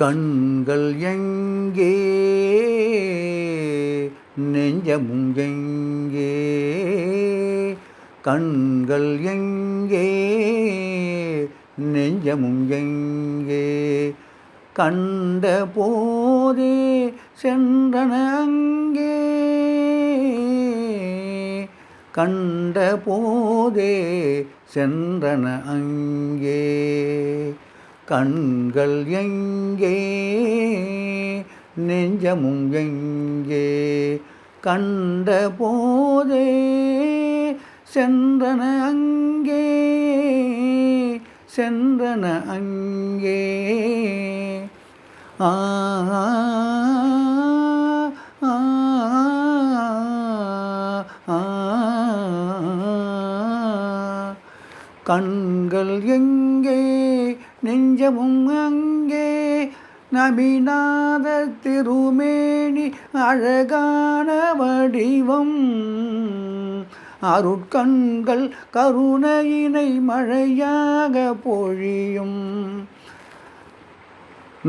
கண்கள் எங்கே நெஞ்சமும் எங்கே, கண்கள் எங்கே நெஞ்சமும் எங்கே, கண்ட போதே சென்றன அங்கே, கண்ட போதே சென்றன அங்கே, கண்கள் எங்கே நெஞ்சமும் எங்கே, கண்ட போதே சென்றன அங்கே, சென்றன அங்கே. ஆ கண்கள் எங்கே நெஞ்சமும் அங்கே, நபிநாத திருமேனி அழகான வடிவம், அருட்கண்கள் கருணையினை மழையாக பொழியும்,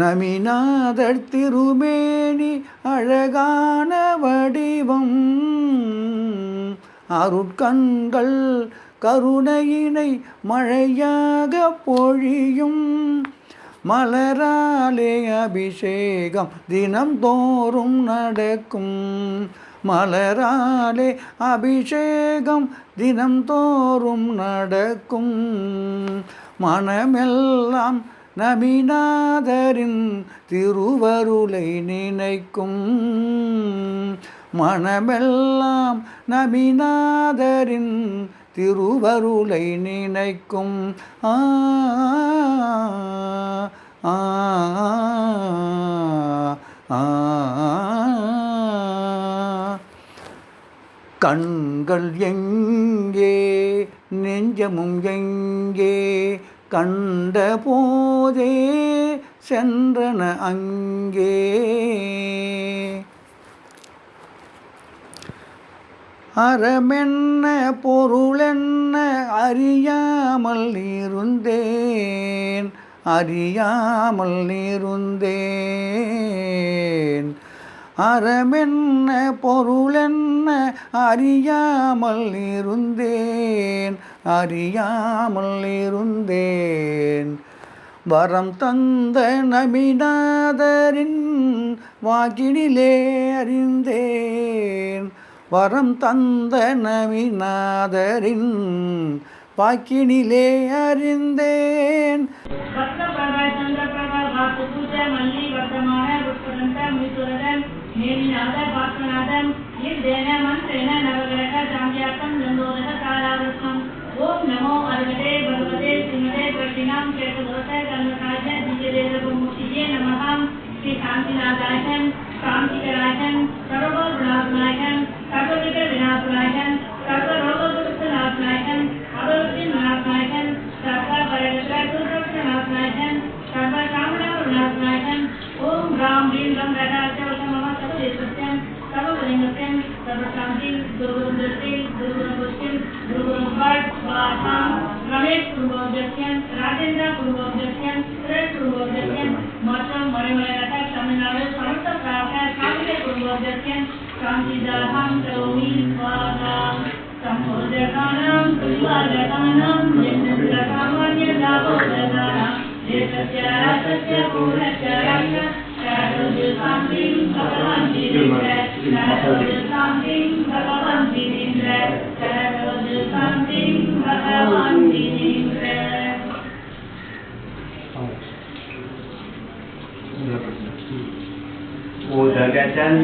நபிநாதர் திருமேனி அழகான வடிவம், அருட்கண்கள் கருணையினை மழையாக பொழியும், மலராலே அபிஷேகம் தினம் தோறும் நடக்கும், மலராலே அபிஷேகம் தினம் தோறும் நடக்கும், மனமெல்லாம் நபிநாதரின் திருவருளை நினைக்கும், மனமெல்லாம் நபிநாதரின் திருவருளை நினைக்கும். ஆ ஆ ஆ கண்கள் எங்கே நெஞ்சமும் எங்கே, கண்ட போதே சென்றன அங்கே. அறமென்ன பொருளென்ன அறியாமல் இருந்தேன், அறியாமல் இருந்தேன், அறமென்ன பொருளென்ன அறியாமல் இருந்தேன், அறியாமல் இருந்தேன், வரம் தந்த நபிநாதரின் வாக்கினிலே அறிந்தேன், வரம் தந்த நபிநாதரின் வாக்கினிலே அறிந்தேன். ஓம் நமோ அருகதே பகவதே ஸ்ரீமதே பிரட்டினாம் கேட்டதோச கர்மகாஜ திவ்யதேவமுக்தியே நமஹாம். ஸ்ரீ சாந்திநாதாயன் சாந்திகராஜன் சர்வகுணாத்மநாயகன் சர்வவித விநாசநாயகன் சர்வரோகநாயகன் அபருத்தின் நாயகன் சர்வபரநாயகன் சர்வகாமநாயகன். ஓம் ராம் ரீம் ரம் ரகாச்சவசம் மம சர்வதேசம் சர்வலிங்கத்தின் சர்வசாந்தி குருகுருந்திரத்தை குருகுருபுஷ்டின் குருகுருபாட் வாசாம் ரமேஷ் குருபோதஸ்யன் ராஜேந்திர குருபோதஸ்யன் சுரேஷ் குருபோதஸ்யன் மற்றும் மறைமலையாட்ட தமிழ்நாடு சமஸ்த பிரார்த்த காவிரி குருபோதஸ்யன் சாந்திதாகம் கரோமி ஸ்வாகாம். சம்போதகானாம் சுவாதகானாம் ஜென்மத்ரகாமான்ய தாவோதகானாம் தேசஸ்ய ராசஸ்ய பூர்ணஸ்ய ராஷ்ட்ர சாரோஜு சாந்திம் பகவான் ஜீவேந்திர சாரோஜு சாந்திம் பகவான் ஜீவேந்திர சாரோஜு சாந்திம் பகவான் ஜீவேந்திர.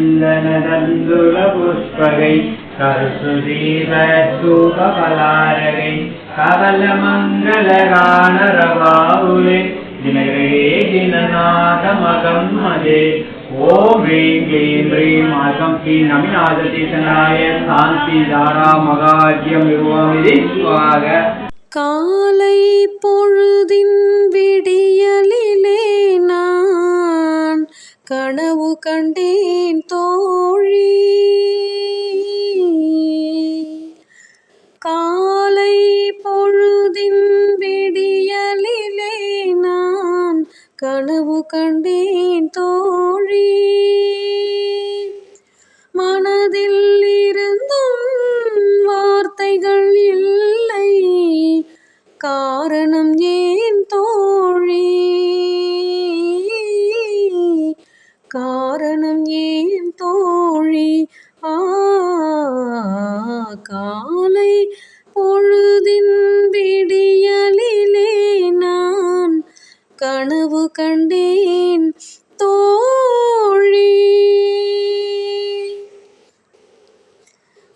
உதகச்சந்தனதந்துல புஷ்பகை கருசுதீபூபலாரகை கவலமங்கலகானரவாவுலே தினரே தினநாதமகம் மதே. ஓம் ஹ்ரீம் க்ளீம் ஹ்ரீம் ஆகம் ஸ்ரீ நமிநாததீசனாய சாந்தி தாரா மகாத்யம் விருவாமிதி ஸ்வாக. காலை பொழுதின் விடியலிலே நான் கனவு கண்டேன் தோழி, காலை பொழுதின் விடியலிலே நான் கனவு கண்டேன் தோழி. மனதில் இருந்தும் வார்த்தைகள் இல்லை, காரணம் ஏன் தோழி, காரணம் ஏன் தோழி. காலை பொழுதின் விடியலிலே நான் கனவு கண்டேன் தோழி.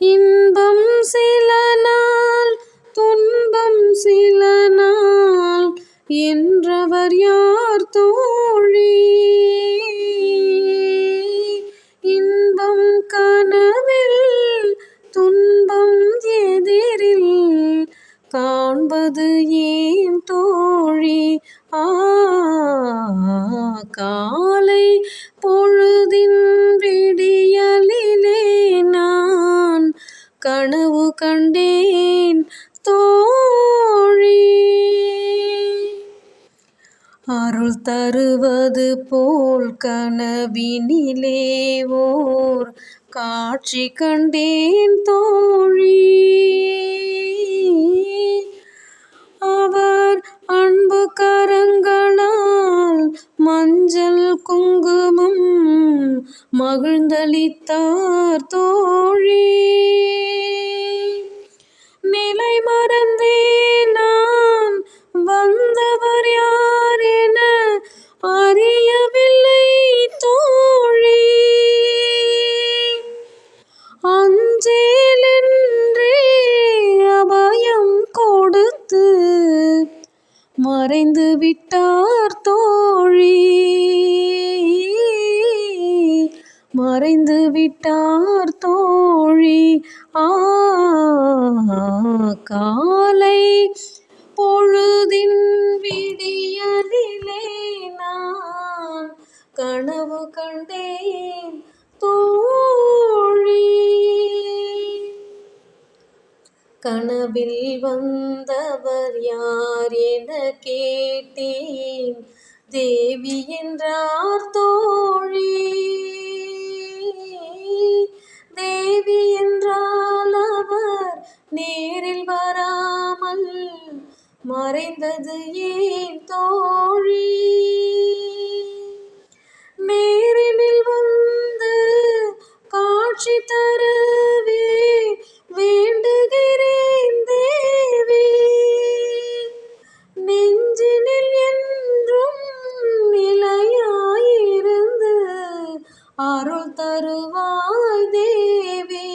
இன்பம் சில நாள் துன்பம் சில நாள் என்றவர் யார் தோழி. இன்பம் கனவில் துன்பம் எதிரில் காண்பது ஏன் தோழி. காலை பொழுதின் விடியலிலே நான் கனவு கண்டேன் தோழி. அருள் தருவது போல் கனவினிலே ஓர் காட்சி கண்டேன் தோழி. அவர் அன்பு கரங்களால் மஞ்சள் குங்குமம் மகிழ்ந்தளித்தார் தோழி. நிலை மறந்தே நான் வந்தவர் யார் என அறியவில்லை தோழி. அஞ்சேலென்றே அபயம் கொடுத்து மறைந்து விட்டார் தோழி, மறைந்து விட்டார் தோழி. காலை பொழுதின் விடியலிலே நான் கனவு கண்டேன் தோழி. கனவில் வந்தவர் யார் என கேட்டேன், தேவி என்றார் தோழி. தேவி என்றால் அவர் நேரில் வராமல் மறைந்தது ஏன் தோழி. நேரில் வந்து காட்சி தரவே வேண்டுகிறேன் தேவி. நெஞ்சினில் என்றும் நிலையாயிருந்து அருள் தருவாய் தேவி,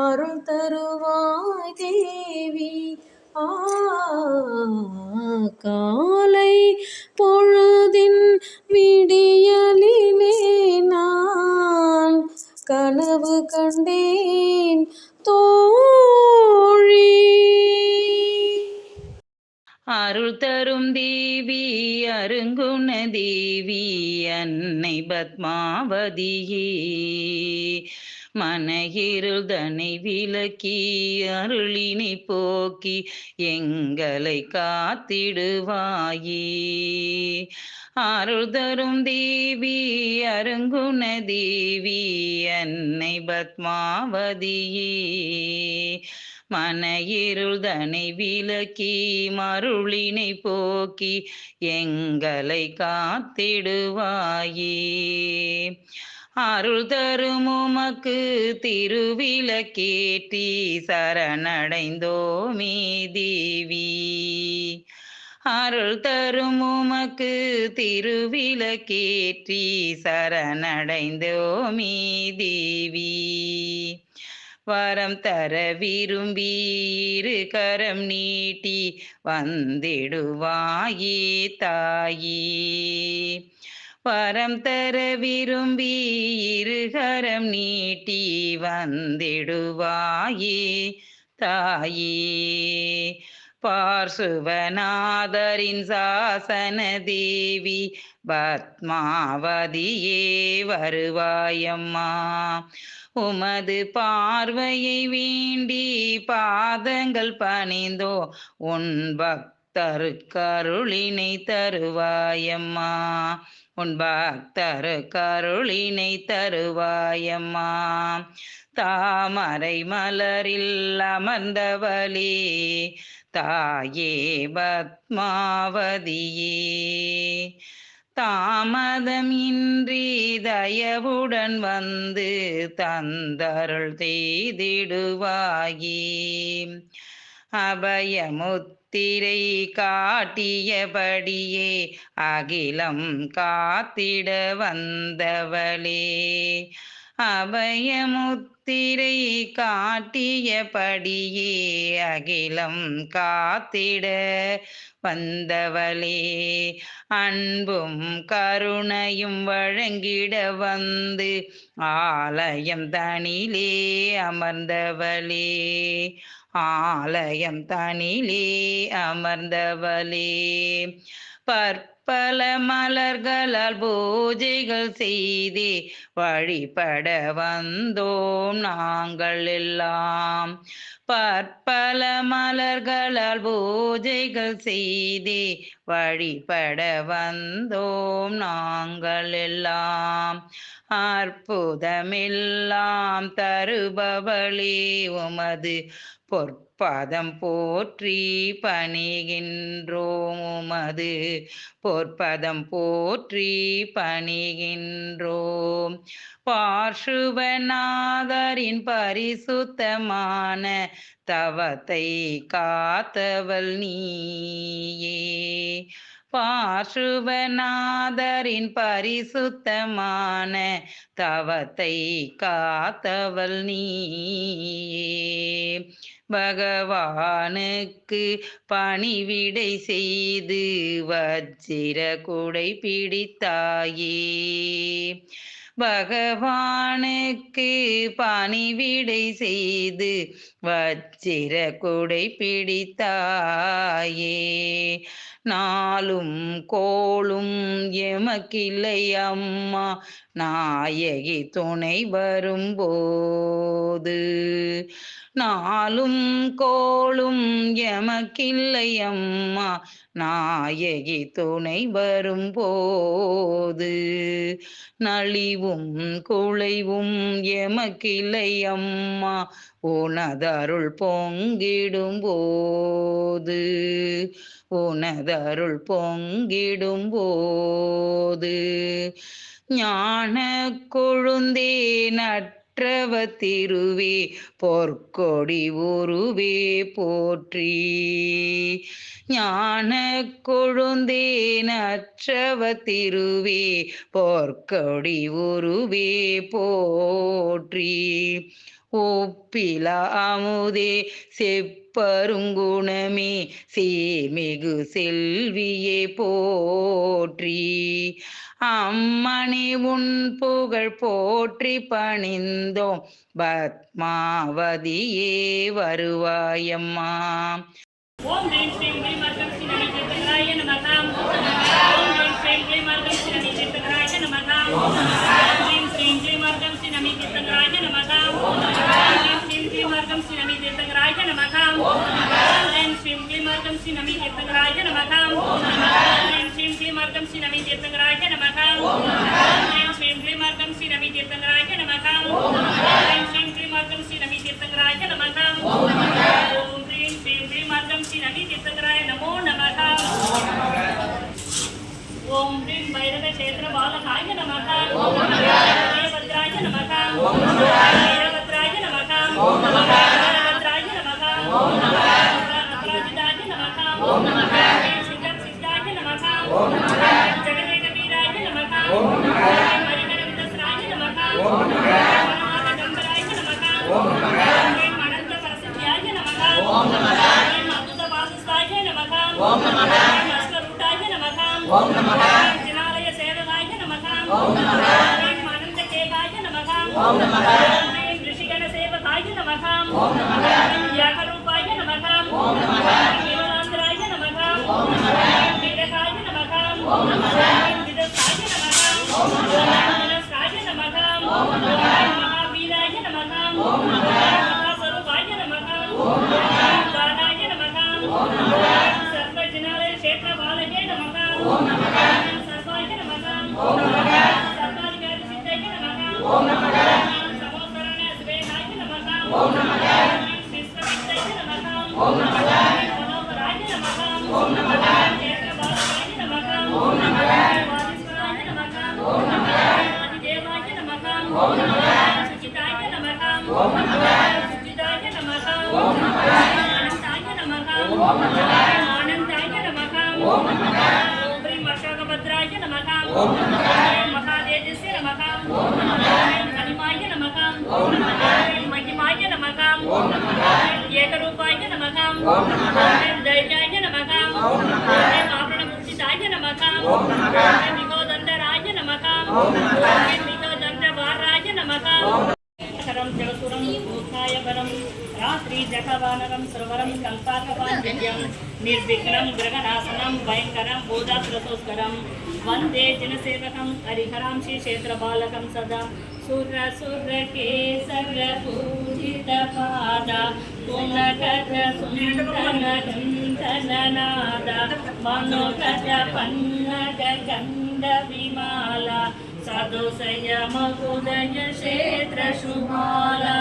அருள் தருவாய் தேவி. காலை பொழுதின் விடியலிலே நான் கனவு கண்டேன் தோழி. அருள் தரும் தேவி அருங்குண தேவி அன்னை பத்மாவதியே, மனஇருள் தனை விலக்கி அருளினை போக்கி எங்களை காத்திடுவாயே. அருள் தரும் தேவி அருங்குண தேவி அன்னை பத்மாவதியே, மனஇருள் தனை விலக்கி மருளினை போக்கி எங்களை காத்திடுவாயே. அருள் தரும் உமக்கு திருவிளக்கேற்றி சரணடைந்தோமே தேவி. அருள் தரும் உமக்கு திருவிளக்கேற்றி சரணடைந்தோமே தேவி. வரம் தர விரும்பி இரு கரம் நீட்டி வந்திடுவாயே தாயே. வரம் தர விரும்பி இரு கரம் நீட்டி வந்திடுவாயே தாயே. பார்சுவநாதரின் சாசன தேவி பத்மாவதியே வருவாயம்மா. உமது பார்வையை வேண்டி பாதங்கள் பணிந்தோ உன் பக்தருக்கருளினை தருவாயம்மா உன் பக்தருக்கருளினை தருவாயம்மா தாமரை மலரில் அமர்ந்தவளே தாயே பத்மாவதியே தாமதம் இன்றி தயவுடன் வந்து தந்தருள் செய்திடுவாயே அபயமுத்திரை காட்டியபடியே அகிலம் காத்திட வந்தவளே அபயமுத்திரை காட்டியபடியே அகிலம் காத்திட வந்தவளே அன்பும் கருணையும் வழங்கிட வந்து ஆலயம் தனிலே அமர்ந்தவளே ஆலயம் தனிலே அமர்ந்தவளே பற்பல மலர்களால் பூஜைகள் செய்தே வழிபட வந்தோம் நாங்கள் எல்லாம் பற்பல மலர்களால் பூஜைகள் செய்தே வழிபட வந்தோம் நாங்கள் எல்லாம் அற்புதமெல்லாம் தருபவளே உமது பொற்பதம் போற்றி பணிகின்றோம் உமது பொற்பதம் போற்றி பணிகின்றோம் பார்ஷுவநாதரின் பரிசுத்தமான தவத்தை காத்தவள் நீயே பார்ஷுவநாதரின் பரிசுத்தமான தவத்தை காத்தவள் நீயே பகவானுக்கு பணிவிடை செய்து வஜ்ர குடை பிடித்தாயே பகவானுக்கு பணிவிடை செய்து வஜ்ர குடை பிடித்தாயே நாளும் கோளும் எமக்கில்லை அம்மா நாயகி துணை வரும்போது நாளும் கோளும் எமக்கில்லை அம்மா நாயகி துணை வரும்போது நலிவும் குலைவும் எமக்கில்லை அம்மா உனதருள் பொங்கிடும் போது உனதருள் பொங்கிடும் போது ஞான கொழுந்தே நற்றவ திருவே பொற்கொடி உருவே போற்றி ஞான கொழுந்தே நற்றவ திருவே பொற்கொடி உருவே போற்றி ஒப்பில அமுதே செப்பருங்குணமே சீர்மிகு செல்வியே போற்றி அம்மணி உன் புகழ் போற்றி பணிந்தோம் பத்மாவதியே வருவாயம்மா ஓம் ரீம் ஸ்ரீம் க்ளீம் அர்க்கம் ஸ்ரீ நதி தீர்த்தங்கராய நமः ஓம் ரீம் ஸ்ரீம் க்ளீம் அர்க்கம் ஸ்ரீ நதி தீர்த்தங்கராய நமः ஓம் ரீம் ஸ்ரீம் க்ளீம் அர்க்கம் ஸ்ரீ நதி தீர்த்தங்கராய நமः ஓம் ரீம் ஸ்ரீம் க்ளீம் அர்க்கம் ஸ்ரீ நதி தீர்த்தங்கராய நமः ஓம் ரீம் ஸ்ரீம் க்ளீம் அர்க்கம் ஸ்ரீ நதி தீர்த்தங்கராய நமः ஓம் ரீம் ஸ்ரீம் க்ளீம் அர்க்கம் ஸ்ரீ நதி தீர்த்தங்கராய நமः ஓம் ரீம் ஸ்ரீம் க்ளீம் அர்க்கம் ஸ்ரீ நதி தீர்த்தங்கராய நமः ஓம் ரீம் ஸ்ரீம் க்ளீம் அர்க்கம் ஸ்ரீ நதி தீர்த்தங்கராய நமः ஓம் ரீம் ஸ்ரீம் க்ளீம் அர்க்கம் ஸ்ரீ நதி தீர்த்தங்கராய நமோ நமः ஓம் ரீம் பைரவ க்ஷேத்திர பாலகாய நமः ஓம் வீரபத்ராய நமः ஓம் வீரபத்ராய நமः ஓம் வீரபத்ராய நமः ஓம் அபராஜிதாய நமः ஓம் சித்தம் சித்தாய நமः ஓம் ஜெகதேக வீராய நமः ஓம் மரிகரவிதஸ்ராய நமः ஓம் மனோகம்பராய நமः ஓம் அனந்த பரசித்தியாய நமः ஓம் அத்புத வாசஸ்தாய நமः ஓம் அஸ்வரூடாய நமः ஓம் ஜனாலய சேவகாய நமः ஓம் அனந்த கேகாய நமः ஓம் ரிஷிகண சேவகாய நமः ஓம் யாகரூபாய நமः ஓம் யோகாந்திராய நமः ஓம் வீரகாய நமः ஓம் விதஸ்தாய நமः ஓம் வினஸ்தாய நமः ஓம் மகாவீராய நமः ஓம் மகாஸ்வரூபாய நமः ஓம் தானாய நமः ஓம் சர்வஜன ஓம் மகாதேஜஸ்ய நமக ஓம் கனிமாய நமக ஓம் மகிமாய நமக ஓம் ஏகரூபாய நமக ஓம் தைஜாய நமக ஓம் ஆபரணபூஷிதாய நமக ஓம் விகோதண்டராய நமக ஓம் விகோதண்டவாராய நமக கரம் ஜலசுரம் பூத்தாய வரம் ராத்திரி ஜகவானரம் சர்வரம் கல்பாகவாஞ்சல்யம் நிர்விக்னம் கிரகநாசனம் பயங்கரம் போதாத்ரசோஸ்கரம் வந்தே ஜனசேவகம் ஹரிஹராம் ஸ்ரீ க்ஷேத்திரபாலகம் சதா சுரசுரகேசர பூஜித பாதா குணகர சுந்தரநாத மனோகர பன்னக கண்ட விமாலா சதோசய மகுதய க்ஷேத்திர சுபாலா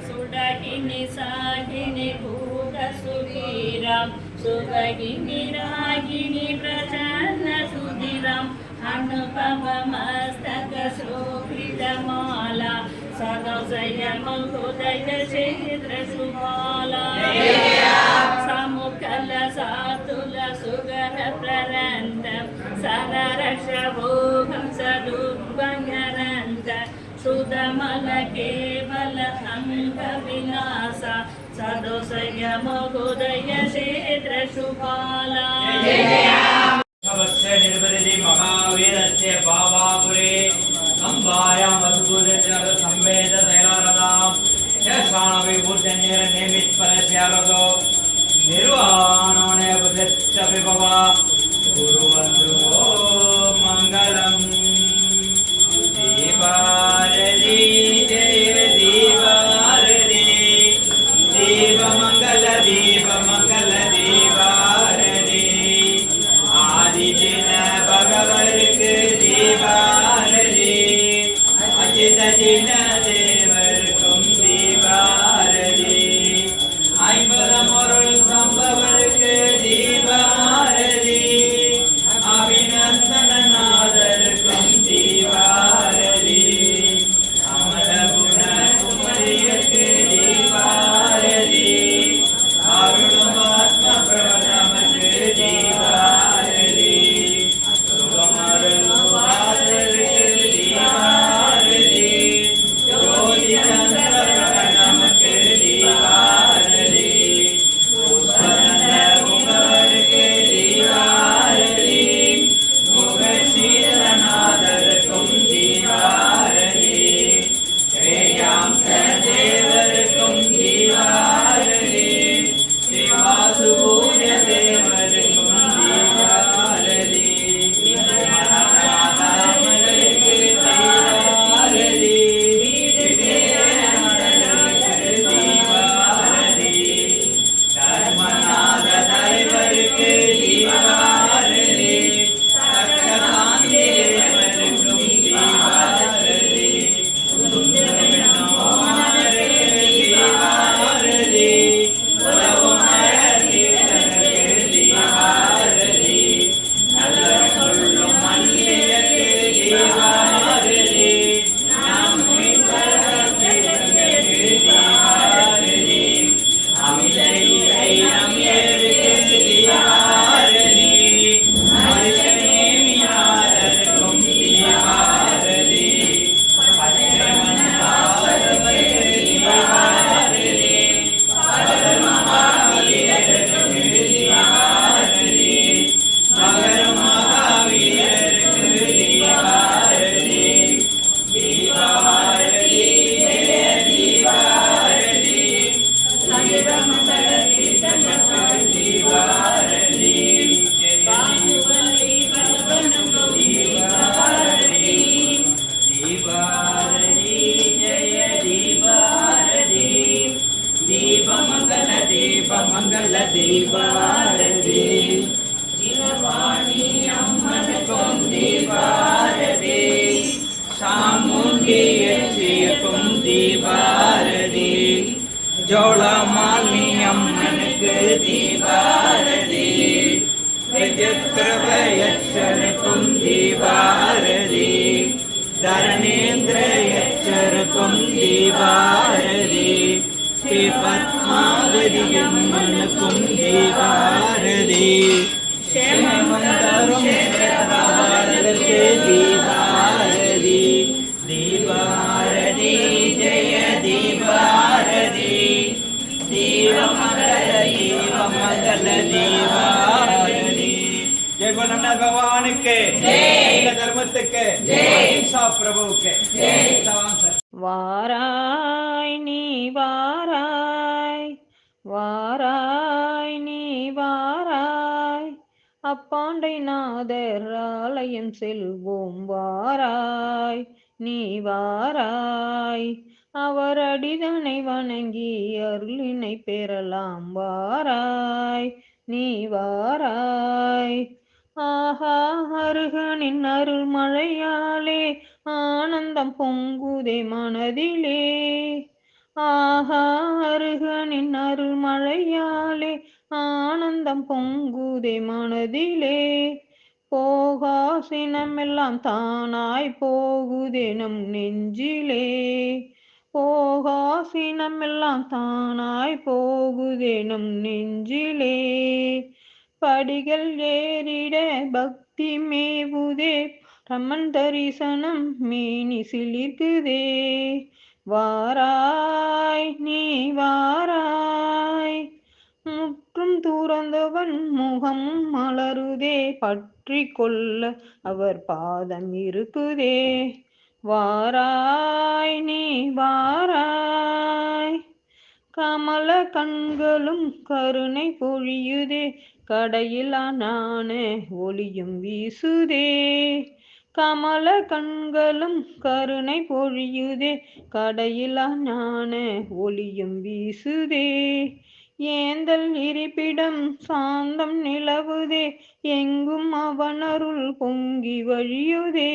சுடகினி சாகினி பூத சுவீரம் சுபகினி ராகினி பிரசன்ன சுதிரம் அனுபவ மஸ்தக சோபித மாலா சதோசய மகுதய க்ஷேத்திர சுபாலா சமுகல சாதுல சுகர பிரரந்தம் சரரஷபோகம் சதுர்பங்கரந்த சுதமல கேவல அங்க விநாச சதோசய மகுதய க்ஷேத்திர சுபாலா निर्वृति महावीरस्य भावापुरे अम्बायां वसुपुरचर संवेद तैलारदां शशानविभूषण्यनिमित्परस्यारदो निर्वाणोने बुद्धश्च विभवा गुरुवन्दो मङ्गलम् दीपारती जय दीपारती दीपमङ्गल दीपमङ्गल दीपारती आदिजिन भगवருக்கு दीपारती अचितजिन தேவருக்கும் दीपारती ஐம்பதமொருள் சம்பவருக்கு दीपारती அபிநந்தனநாதருக்கும் दीपारती அமலகுண குமரியருக்கு दीपारती அருணாத்ம பிரபதமக்கு दीपारती சுகமருள்வாதருக்கு दीपारती ஜோதி சந்திர பிரபதமக்கு दीपारती புஷ்பநந்த குமரருக்கு दीपारती முகசீலநாதருக்கும் दीपारती ஸ்ரேயாம்ச தேவருக்கும் दीपारती ஸ்ரீவாசுபூஜ தேவருக்கும் दीपारती மனநாதமருக்கு दीपारती விஜயநாதருக்கு दीपारती தர்மநாத தலைவருக்கு दीपारती சக்கரசாந்தி தேவருக்கும் दीपारती சுந்தரவிண்ணோருக்கு दीपारती உலவும் அழகீரருக்கு दीपारती நல்ல சொல்லும் மல்லியருக்கு दीपारती நாம் ஈஸ்வரருக்கு दीपारती அமிலை அமியருக்கு दीपारती மனுஷநேமியாதருக்கும் दीपारती பச்சைமன்னாதருக்கு दीपारती மகாவீரருக்கு दीपारती மகர மகாவீரருக்கு दीपारती दीपारती जय दीपारती சங்கீதமங்கல கீர்த்தனக்கு दीपारती பாகுபலி பகவனுக்கும் दीपारती दीपारती जय दीपारती दीपमंगल दीपमंगल दीपारती जिनवाणी अम्मनुக்கும் दीपारती சாமுண்டியக்கும் दीपारती ஜோளமாலி அம்மனுக்கு दीपारती விஜயத்ரவயச்சருக்கும் दीपारती தரணேந்திர யச்சருக்கும் दीपारती ஸ்ரீ பத்மாவதி அம்மனுக்கும் दीपारती சேமந்தரும் பக்தர்க்கு தீபாரதி தீபாரதி ஜெய தீபாரதி தீபமகல தீபமகல தீபாரதி. ஜெய் போல் நம்ம பகவானுக்கு, இந்த தர்மத்துக்கு, ஈசா பிரபுவுக்கு. வாராய் நீ வாராய், வாராய் நீ வாராய், அப்பாண்டை நாதர் ஆலயம் செல்வோம். வாராய் நீ வாராய், அவர் அடிதனை வணங்கி அருளினை பெறலாம். வாராய் நீ வாராய். ஆஹா அருகனின் அருள் மழையாலே ஆனந்தம் பொங்குதே மனதிலே. ஆஹா அருகனின் அருள் மழையாலே ஆனந்தம் பொங்குதே மனதிலே. போகா சினமெல்லாம் தானாய் போகுதே நம் நெஞ்சிலே. போகா சினமெல்லாம் தானாய் போகுதே நம் நெஞ்சிலே. படிகள் ஏறிட பக்தி மேவுதே, ரமன் தரிசனம் மேனி சிலிர்க்குதே. வாராய் நீ வாராய், முற்றும் துறந்தவன் முகம் மலருதே, பற்றி கொள்ள அவர் பாதம் இருக்குதே. வாராய் நீ வாராய், கமல கண்களும் கருணை பொழியுதே, கடையிலா ஞான ஒளியும் வீசுதே. கமல கண்களும் கருணை பொழியுதே, கடையிலா ஞான ஒளியும் வீசுதே. ஏந்தல் இருப்பிடம் சாந்தம் நிலவுதே, எங்கும் அவனருள் பொங்கி வழியுதே.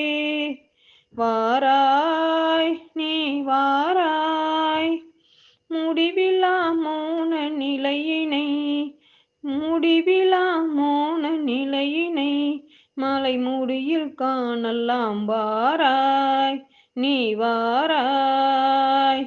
வாராய் நீ வாராய், முடிவிலா மௌன நிலையினை, முடிவிலா மௌன நிலையினை மலை முடியில் காணலாம். வாராய் நீ வாராய்.